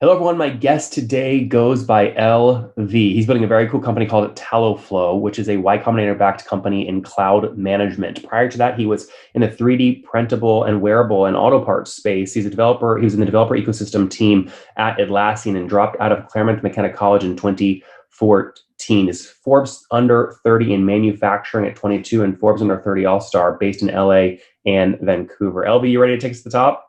Hello, everyone. My guest today goes by LV. He's building a very cool company called Taloflow, which is a Y Combinator backed company in cloud management. Prior to that, he was in the 3D printable and wearable and auto parts space. He's a developer. He was in the developer ecosystem team at Atlassian and dropped out of Claremont Mechanic College in 2014. Is Forbes under 30 in manufacturing at 22 and Forbes under 30 All-Star based in LA and Vancouver. LV, you ready to take us to the top?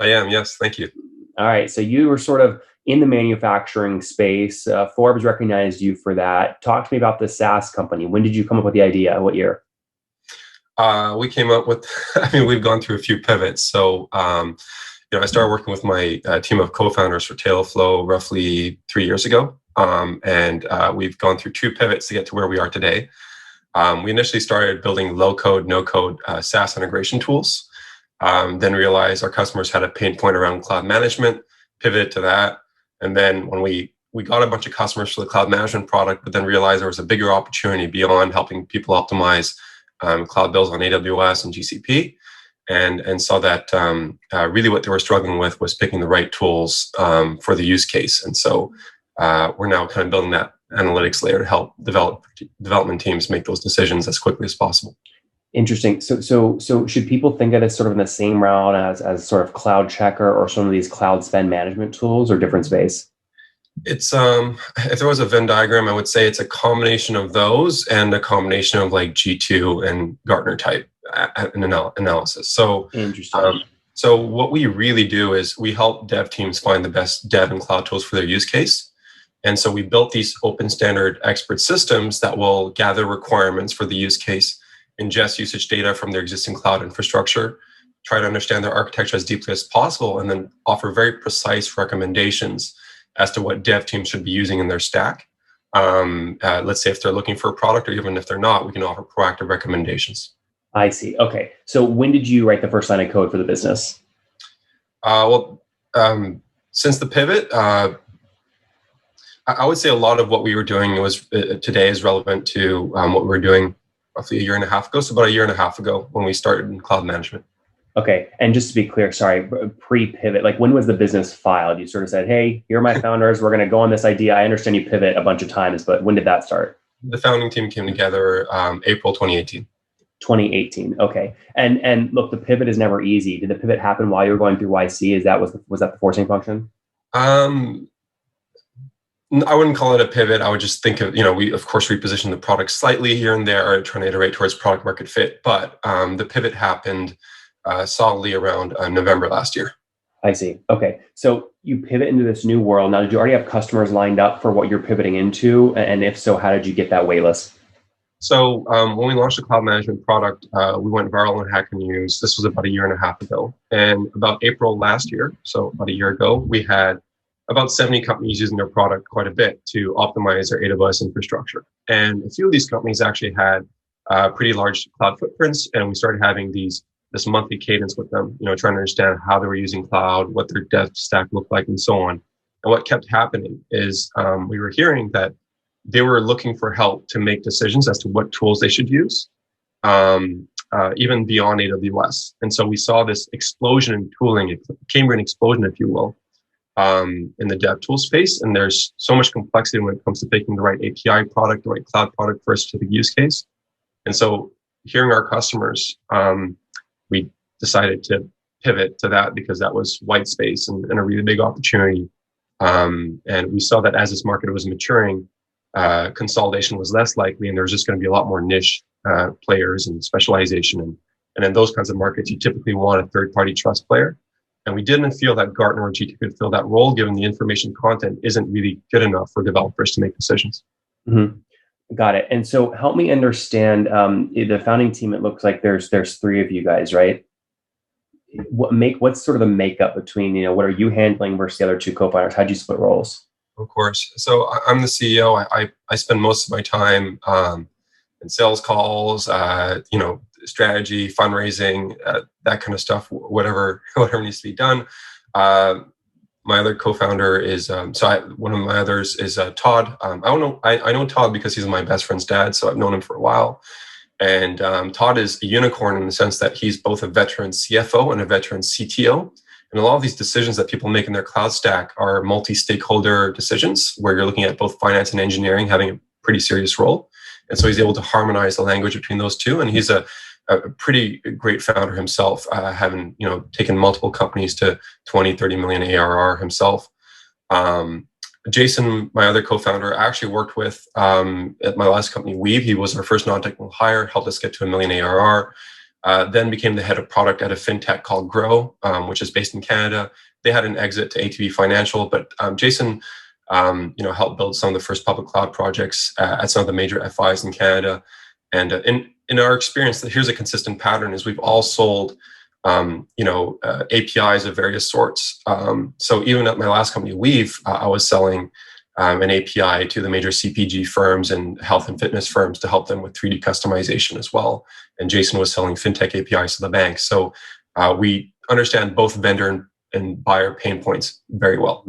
I am, yes, thank you. All right. So you were sort of in the manufacturing space. Forbes recognized you for that. Talk to me about the SaaS company. When did you come up with the idea? What year? We came up with, I mean, we've gone through a few pivots. I started working with my team of co-founders for Tailflow roughly 3 years ago. We've gone through two pivots to get to where we are today. We initially started building low-code, no-code SaaS integration tools. Then realized our customers had a pain point around cloud management, pivoted to that. And then when we got a bunch of customers for the cloud management product, but then realized there was a bigger opportunity beyond helping people optimize cloud bills on AWS and GCP, and saw that really what they were struggling with was picking the right tools for the use case. And so we're now kind of building that analytics layer to help development teams make those decisions as quickly as possible. Interesting. So should people think of this sort of in the same route as sort of Cloud Checker or some of these cloud spend management tools or different space? It's if there was a Venn diagram, I would say it's a combination of those and a combination of like G2 and Gartner type analysis. Interesting. So what we really do is we help dev teams find the best dev and cloud tools for their use case. And so we built these open standard expert systems that will gather requirements for the use case, ingest usage data from their existing cloud infrastructure, try to understand their architecture as deeply as possible, and then offer very precise recommendations as to what dev teams should be using in their stack. Let's say if they're looking for a product, or even if they're not, we can offer proactive recommendations. I see. Okay. So when did you write the first line of code for the business? Since the pivot, I would say a lot of what we were doing was today is relevant to what we were doing roughly a year and a half ago. So about a year and a half ago when we started in cloud management. Okay. And just to be clear, sorry, pre-pivot, like when was the business filed? You sort of said, hey, here are my founders. We're going to go on this idea. I understand you pivot a bunch of times, but when did that start? The founding team came together April 2018. 2018. Okay. And look, the pivot is never easy. Did the pivot happen while you were going through YC? Was that the forcing function? I wouldn't call it a pivot. I would just think of, we of course reposition the product slightly here and there, trying to iterate towards product market fit. But the pivot happened solidly around November last year. I see. Okay. So you pivot into this new world. Now, did you already have customers lined up for what you're pivoting into? And if so, how did you get that waitlist? So when we launched the cloud management product, we went viral on Hacker News. This was about a year and a half ago. And about April last year, so about a year ago, we had about 70 companies using their product quite a bit to optimize their AWS infrastructure. And a few of these companies actually had pretty large cloud footprints. And we started having this monthly cadence with them, trying to understand how they were using cloud, what their dev stack looked like, and so on. And what kept happening is we were hearing that they were looking for help to make decisions as to what tools they should use, even beyond AWS. And so we saw this explosion in tooling, a Cambrian explosion, if you will, in the dev tool space. And there's so much complexity when it comes to picking the right API product, the right cloud product for a specific use case. And so hearing our customers, we decided to pivot to that because that was white space and a really big opportunity. And we saw that as this market was maturing, consolidation was less likely, and there was just going to be a lot more niche players and specialization. And in those kinds of markets, you typically want a third-party trust player. And we didn't feel that Gartner or G2 could fill that role, given the information content isn't really good enough for developers to make decisions. Mm-hmm. Got it. And so help me understand the founding team. It looks like there's three of you guys, right? What's sort of the makeup between, what are you handling versus the other two co-founders? How'd you split roles? Of course. So I'm the CEO. I spend most of my time in sales calls, strategy, fundraising, that kind of stuff, whatever needs to be done. My other co-founder is one of my others is Todd. I know Todd because he's my best friend's dad, so I've known him for a while. And Todd is a unicorn in the sense that he's both a veteran CFO and a veteran CTO. And a lot of these decisions that people make in their cloud stack are multi-stakeholder decisions where you're looking at both finance and engineering having a pretty serious role. And so he's able to harmonize the language between those two. And he's a pretty great founder himself, having taken multiple companies to 20, 30 million ARR himself. Jason, my other co-founder, I actually worked with at my last company, Weave. He was our first non-technical hire, helped us get to 1 million ARR. Then became the head of product at a fintech called Grow, which is based in Canada. They had an exit to ATB Financial, but Jason, helped build some of the first public cloud projects at some of the major FIs in Canada. And in our experience, here's a consistent pattern: is we've all sold APIs of various sorts. So even at my last company, Weave, I was selling an API to the major CPG firms and health and fitness firms to help them with 3D customization as well. And Jason was selling fintech APIs to the banks. So we understand both vendor and buyer pain points very well.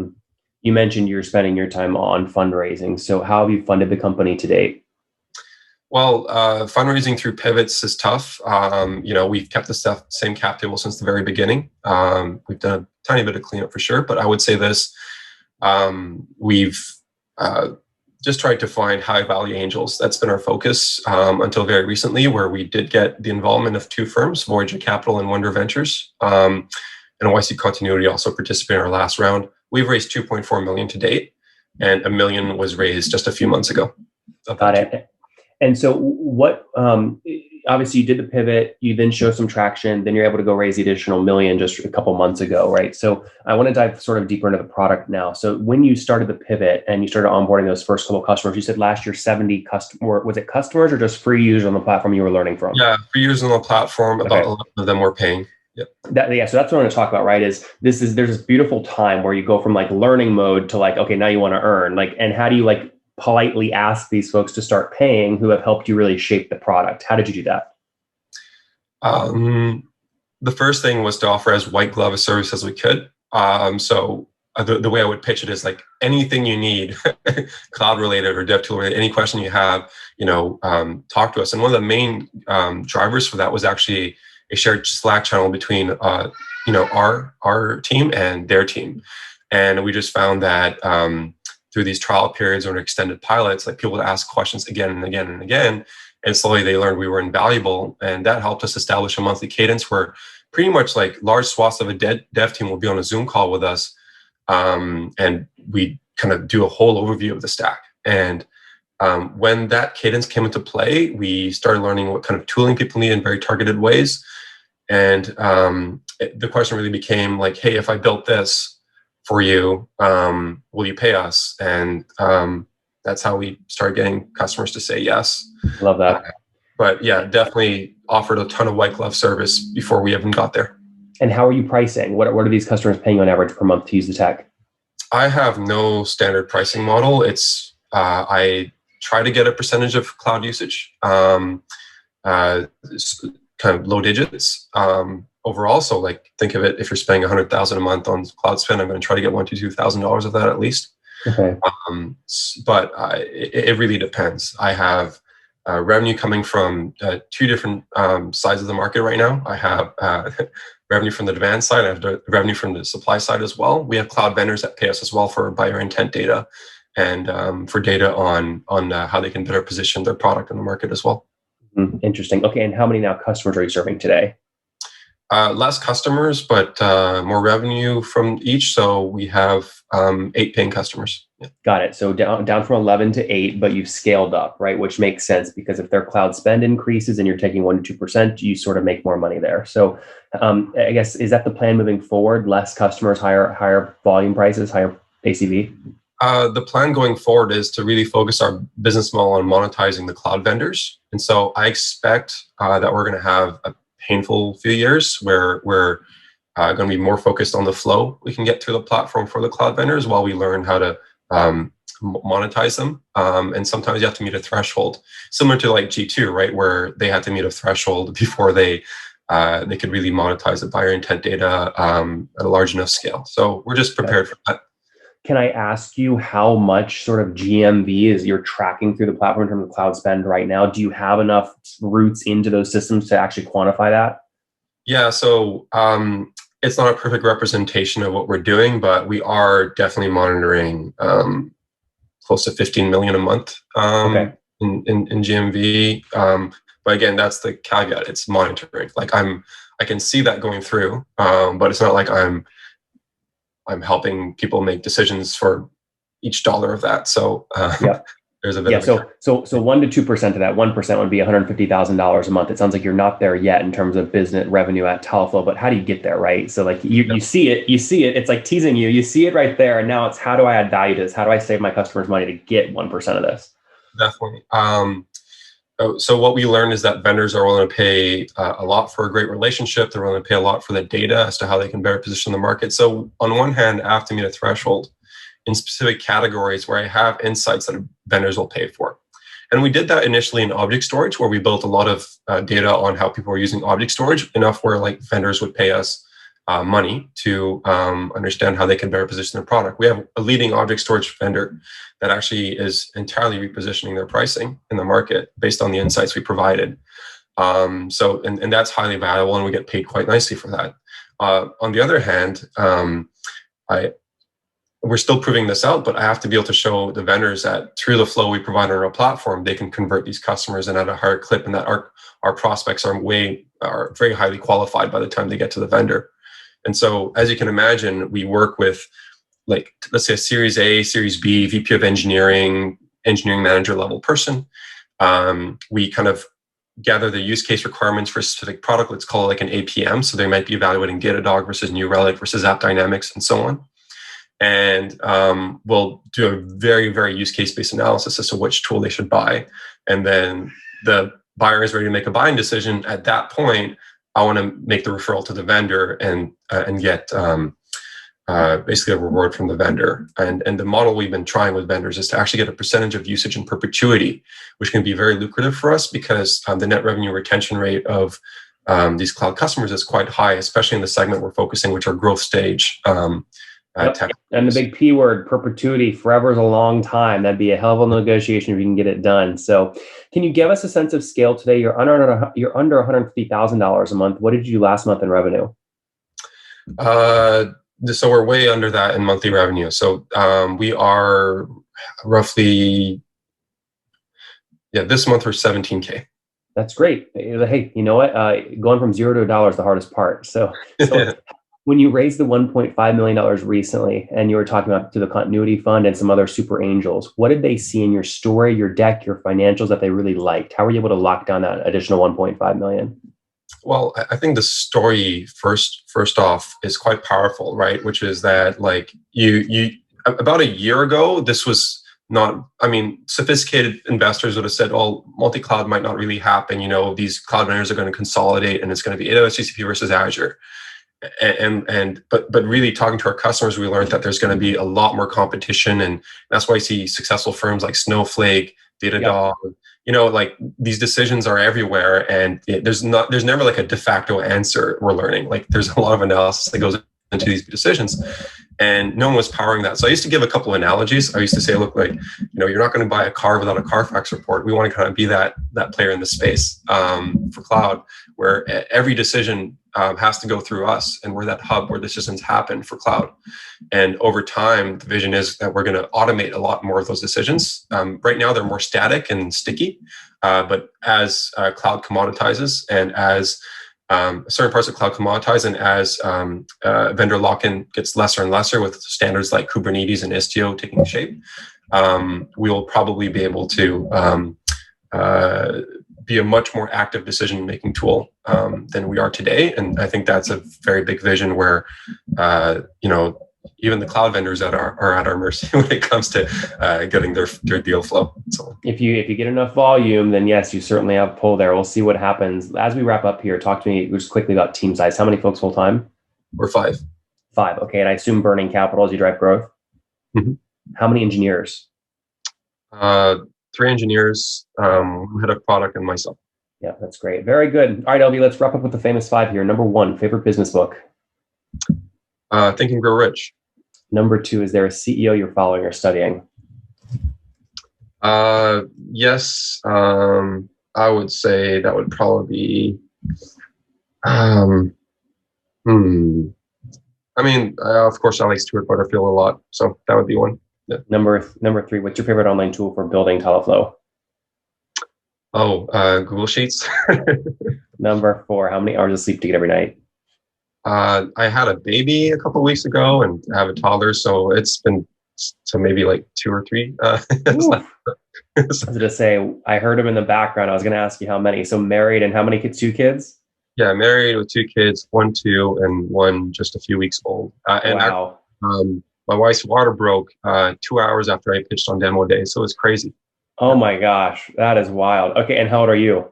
You mentioned you're spending your time on fundraising. So how have you funded the company to date? Well, fundraising through pivots is tough. We've kept the same cap table since the very beginning. We've done a tiny bit of cleanup for sure, but I would say this: we've just tried to find high value angels. That's been our focus until very recently, where we did get the involvement of 2 firms, Voyager Capital and Wonder Ventures. And YC Continuity also participated in our last round. We've raised 2.4 million to date, and $1 million was raised just a few months ago. Got it. And so what, obviously you did the pivot, you then show some traction, then you're able to go raise the additional $1 million just a couple months ago, right? So I want to dive sort of deeper into the product now. So when you started the pivot and you started onboarding those first couple customers, you said last year 70 customers, was it customers or just free users on the platform you were learning from? Yeah, free users on the platform, about 11 of them were paying. Yep. So that's what I want to talk about, right? There's this beautiful time where you go from like learning mode to like, okay, now you want to earn, and how do you politely ask these folks to start paying who have helped you really shape the product? How did you do that? The first thing was to offer as white glove a service as we could. The way I would pitch it is like anything you need, cloud related or dev tool related, any question you have, talk to us. And one of the main drivers for that was actually a shared Slack channel between our team and their team. And we just found that through these trial periods or extended pilots, people would ask questions again and again and again. And slowly they learned we were invaluable. And that helped us establish a monthly cadence where pretty much large swaths of a dev team will be on a Zoom call with us. And we kind of do a whole overview of the stack. And when that cadence came into play, we started learning what kind of tooling people need in very targeted ways. And the question really became hey, if I built this for you, will you pay us? And that's how we started getting customers to say yes. Love that. But yeah, definitely offered a ton of white glove service before we even got there. And how are you pricing? What are these customers paying on average per month to use the tech? I have no standard pricing model. It's I try to get a percentage of cloud usage, kind of low digits. Overall, so think of it, if you're spending $100,000 a month on cloud spend, I'm going to try to get $1,000 to $2,000 of that at least. Okay. But it really depends. I have revenue coming from 2 different sides of the market right now. I have revenue from the demand side. I have revenue from the supply side as well. We have cloud vendors that pay us as well for buyer intent data and for data on how they can better position their product in the market as well. Interesting. Okay, and how many now customers are you serving today? Less customers, but more revenue from each. So we have 8 paying customers. Yeah. Got it. So down from 11 to 8, but you've scaled up, right? Which makes sense because if their cloud spend increases and you're taking 1% to 2%, you sort of make more money there. So I guess, is that the plan moving forward? Less customers, higher volume prices, higher ACV? The plan going forward is to really focus our business model on monetizing the cloud vendors. And so I expect that we're going to have a painful few years where we're going to be more focused on the flow we can get through the platform for the cloud vendors while we learn how to monetize them. And sometimes you have to meet a threshold, similar to G2, right, where they had to meet a threshold before they could really monetize the buyer intent data at a large enough scale. So we're just prepared for that. Can I ask you how much sort of GMV is you're tracking through the platform in terms of cloud spend right now? Do you have enough roots into those systems to actually quantify that? Yeah, so It's not a perfect representation of what we're doing, but we are definitely monitoring close to 15 million a month Okay. in GMV. But again, that's the caveat. It's monitoring. Like I can see that going through, but it's not like I'm helping people make decisions for each dollar of that. So Yep. there's a bit Yeah. of a cap. So 1 to 2% of that 1% would be $150,000 a month. It sounds like you're not there yet in terms of business revenue at Taloflow, but how do you get there, right? So like you see it, it's like teasing you. You see it right there, and now it's how do I add value to this? How do I save my customers money to get 1% of this? Definitely. So what we learned is that vendors are willing to pay a lot for a great relationship. They're willing to pay a lot for the data as to how they can better position the market. So on one hand, I have to meet a threshold in specific categories where I have insights that vendors will pay for. And we did that initially in object storage, where we built a lot of data on how people were using object storage, enough where like vendors would pay us money to understand how they can better position their product. We have a leading object storage vendor that actually is entirely repositioning their pricing in the market based on the insights we provided. And that's highly valuable, and we get paid quite nicely for that. On the other hand, I we're still proving this out, but I have to be able to show the vendors that through the flow we provide on our platform, they can convert these customers and at a higher clip, and that our prospects are very highly qualified by the time they get to the vendor. And so, as you can imagine, we work with, like, let's say a Series A, Series B, VP of engineering manager level person. We kind of gather the use case requirements for a specific product. Let's call it like an APM. So they might be evaluating Datadog versus New Relic versus App Dynamics and so on. And we'll do a very, very use case based analysis as to which tool they should buy. And then the buyer is ready to make a buying decision. At that point, I want to make the referral to the vendor and get basically a reward from the vendor. And the model we've been trying with vendors is to actually get a percentage of usage in perpetuity, which can be very lucrative for us because the net revenue retention rate of these cloud customers is quite high, especially in the segment we're focusing, which are growth stage. Yep. And the big P word, perpetuity, forever is a long time. That'd be a hell of a negotiation if you can get it done. So can you give us a sense of scale today? You're under $150,000 a month. What did you do last month in revenue? So we're way under that in monthly revenue. So we are roughly, this month we're 17K. That's great. Hey, you know what? Going from $0 to $1 is the hardest part. So when you raised the $1.5 million recently, and you were talking about to the Continuity Fund and some other super angels, what did they see in your story, your deck, your financials that they really liked? How were you able to lock down that additional $1.5 million? Well, I think the story first off is quite powerful, right? Which is that, like, you about a year ago, this was not, I mean, sophisticated investors would have said, oh, multi-cloud might not really happen. You know, these cloud vendors are going to consolidate and it's going to be AWS GCP versus Azure. But really talking to our customers, we learned that there's going to be a lot more competition, and that's why I see successful firms like Snowflake, Datadog. Yep. You know, like, these decisions are everywhere, and there's never like a de facto answer. We're learning, like, there's a lot of analysis that goes into these decisions, and no one was powering that. So I used to give a couple of analogies. I used to say, look, like, you're not going to buy a car without a Carfax report. We want to kind of be that player in the space for cloud, where every decision has to go through us, and we're that hub where decisions happen for cloud. And over time, the vision is that we're going to automate a lot more of those decisions. Right now, they're more static and sticky, but as cloud commoditizes, and as certain parts of cloud commoditize, and as vendor lock-in gets lesser and lesser with standards like Kubernetes and Istio taking shape, we'll probably be able to be a much more active decision-making tool than we are today. And I think that's a very big vision where, even the cloud vendors that are at our mercy when it comes to getting their deal flow. So if you get enough volume, then yes, you certainly have pull there. We'll see what happens. As we wrap up here, talk to me just quickly about team size. How many folks full time? We're 5. 5. Okay. And I assume burning capital as you drive growth. Mm-hmm. How many engineers? 3 engineers, head of product, and myself. Yeah, that's great. Very good. All right, LV, let's wrap up with the famous 5 here. Number 1, favorite business book? Think and Grow Rich. Number 2, is there a CEO you're following or studying? Yes. I would say that would probably be I mean, of course, I like Stuart Butterfield a lot, so that would be one. Yeah. Number three, what's your favorite online tool for building Talaflow? Oh, Google Sheets. Number four, how many hours of sleep do you get every night? I had a baby a couple of weeks ago, and I have a toddler, so it's been so maybe like two or three. I was going to say, I heard him in the background. I was going to ask you how many. So married and how many kids? Two kids? Yeah, married with two kids, one, two, and one just a few weeks old. Wow. My wife's water broke 2 hours after I pitched on demo day, so it's crazy. Oh my gosh, that is wild. Okay, and how old are you?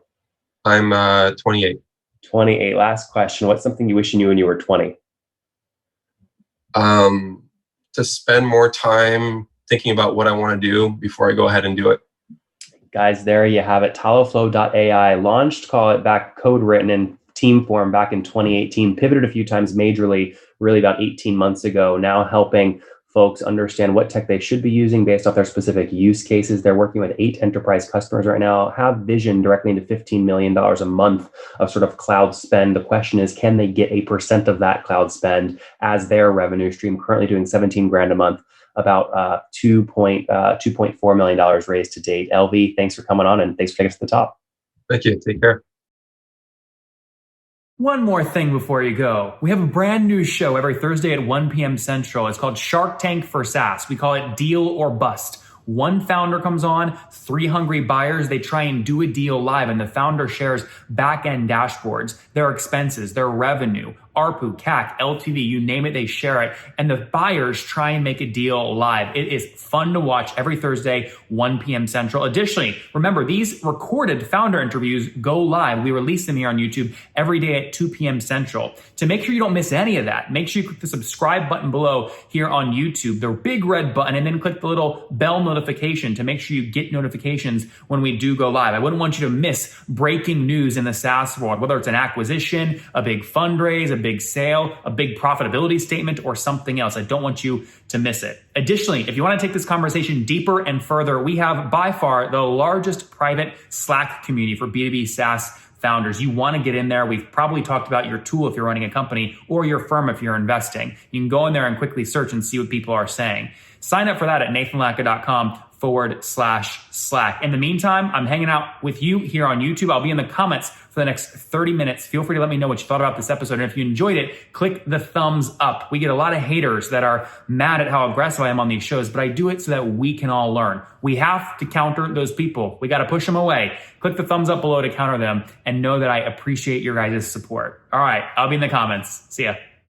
I'm 28. 28. Last question. What's something you wish you knew when you were 20? To spend more time thinking about what I want to do before I go ahead and do it. Guys, there you have it. Taloflow.ai launched, call it back, code written in team form back in 2018, pivoted a few times majorly, really about 18 months ago, now helping folks understand what tech they should be using based off their specific use cases. They're working with 8 enterprise customers right now, have vision directly into $15 million a month of sort of cloud spend. The question is, can they get 8% of that cloud spend as their revenue stream? Currently doing 17 grand a month, about $2.4 million raised to date. LV, thanks for coming on and thanks for taking us to the top. Thank you. Take care. One more thing before you go. We have a brand new show every Thursday at 1 p.m. Central. It's called Shark Tank for SaaS. We call it Deal or Bust. One founder comes on, 3 hungry buyers, they try and do a deal live, and the founder shares back-end dashboards, their expenses, their revenue, ARPU, CAC, LTV, you name it, they share it. And the buyers try and make a deal live. It is fun to watch every Thursday, 1 p.m. Central. Additionally, remember, these recorded founder interviews go live. We release them here on YouTube every day at 2 p.m. Central. To make sure you don't miss any of that, make sure you click the subscribe button below here on YouTube, the big red button, and then click the little bell notification to make sure you get notifications when we do go live. I wouldn't want you to miss breaking news in the SaaS world, whether it's an acquisition, a big fundraise, a big sale, a big profitability statement, or something else. I don't want you to miss it. Additionally, if you want to take this conversation deeper and further, we have by far the largest private Slack community for B2B SaaS founders. You want to get in there. We've probably talked about your tool if you're running a company or your firm if you're investing. You can go in there and quickly search and see what people are saying. Sign up for that at nathanlatka.com/Slack. In the meantime, I'm hanging out with you here on YouTube. I'll be in the comments for the next 30 minutes. Feel free to let me know what you thought about this episode. And if you enjoyed it, click the thumbs up. We get a lot of haters that are mad at how aggressive I am on these shows, but I do it so that we can all learn. We have to counter those people. We got to push them away. Click the thumbs up below to counter them and know that I appreciate your guys' support. All right, I'll be in the comments. See ya.